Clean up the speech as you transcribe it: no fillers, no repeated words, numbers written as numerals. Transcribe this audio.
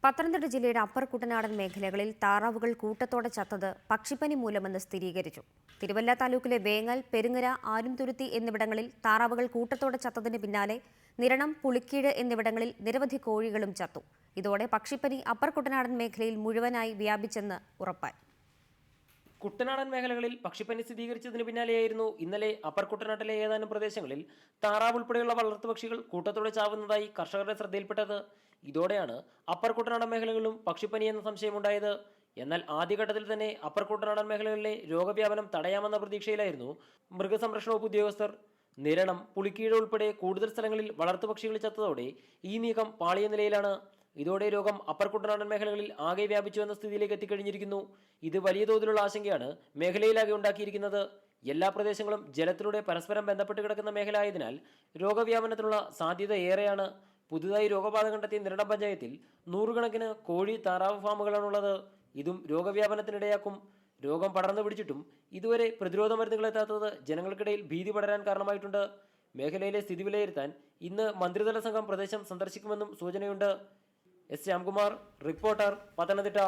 പത്തനംതിട്ട ജില്ലയുടെ അപ്പർ കുട്ടനാടൻ മേഖലകളിൽ താറാവുകൾ കൂട്ടത്തോടെ ചത്തത് പക്ഷിപ്പനി മൂലമെന്ന് സ്ഥിരീകരിച്ചു. തിരുവല്ല താലൂക്കിലെ വേങ്ങൽ, പെരുങ്ങര, ആരുംതുരുത്തി എന്നിവിടങ്ങളിൽ താറാവുകൾ കൂട്ടത്തോടെ ചത്തതിന് പിന്നാലെ നിരണം, പുളിക്കീഴ് എന്നിവിടങ്ങളിൽ നിരവധി കോഴികളും ചത്തു. ഇതോടെ പക്ഷിപ്പനി അപ്പർ കുട്ടനാടൻ മേഖലയിൽ മുഴുവനായി വ്യാപിച്ചെന്ന് ഉറപ്പായി. കുട്ടനാടൻ മേഖലകളിൽ പക്ഷിപ്പനി സ്ഥിരീകരിച്ചതിന് പിന്നാലെയായിരുന്നു ഇന്നലെ അപ്പർ കുട്ടനാട്ടിലെ ഏതാനും പ്രദേശങ്ങളിൽ താറാവ് ഉൾപ്പെടെയുള്ള വളർത്തുപക്ഷികൾ കൂട്ടത്തോടെ ചാവുന്നതായി കർഷകരുടെ ശ്രദ്ധയിൽപ്പെട്ടത്. ഇതോടെയാണ് അപ്പർ കുട്ടനാടൻ മേഖലകളിലും പക്ഷിപ്പനി എന്ന സംശയമുണ്ടായത്. എന്നാൽ ആദ്യഘട്ടത്തിൽ തന്നെ അപ്പർ കുട്ടനാടൻ മേഖലകളിലെ രോഗവ്യാപനം തടയാമെന്ന പ്രതീക്ഷയിലായിരുന്നു മൃഗസംരക്ഷണ വകുപ്പ് ഉദ്യോഗസ്ഥർ. നിരണം, പുളിക്കീഴ് ഉൾപ്പെടെ കൂടുതൽ സ്ഥലങ്ങളിൽ വളർത്തുപക്ഷികൾ ചത്തതോടെ ഈ നീക്കം പാളിയ നിലയിലാണ്. ഇതോടെ രോഗം അപ്പർ കുട്ടനാടൻ മേഖലകളിൽ ആകെ വ്യാപിച്ചു എന്ന സ്ഥിതിയിലേക്ക് എത്തിക്കഴിഞ്ഞിരിക്കുന്നു. ഇത് വലിയ തോതിലുള്ള ആശങ്കയാണ് മേഖലയിലാകെ ഉണ്ടാക്കിയിരിക്കുന്നത്. എല്ലാ പ്രദേശങ്ങളും ജലത്തിലൂടെ പരസ്പരം ബന്ധപ്പെട്ട് കിടക്കുന്ന മേഖല ആയതിനാൽ രോഗവ്യാപനത്തിനുള്ള സാധ്യത ഏറെയാണ്. പുതുതായി രോഗബാധ കണ്ടെത്തിയ നിരണം പഞ്ചായത്തിൽ നൂറുകണക്കിന് കോഴി, താറാവ് ഫാമുകളാണുള്ളത്. ഇതും രോഗവ്യാപനത്തിനിടയാക്കും. രോഗം പടർന്നു പിടിച്ചിട്ടും ഇതുവരെ പ്രതിരോധ മരുന്നുകൾ എത്താത്തത് ജനങ്ങൾക്കിടയിൽ ഭീതി പടരാൻ കാരണമായിട്ടുണ്ട്. മേഖലയിലെ സ്ഥിതി വിലയിരുത്താൻ ഇന്ന് മന്ത്രിതല സംഘം പ്രദേശം സന്ദർശിക്കുമെന്നും സൂചനയുണ്ട്. S Shyamkumar, reporter, Pathanamthitta.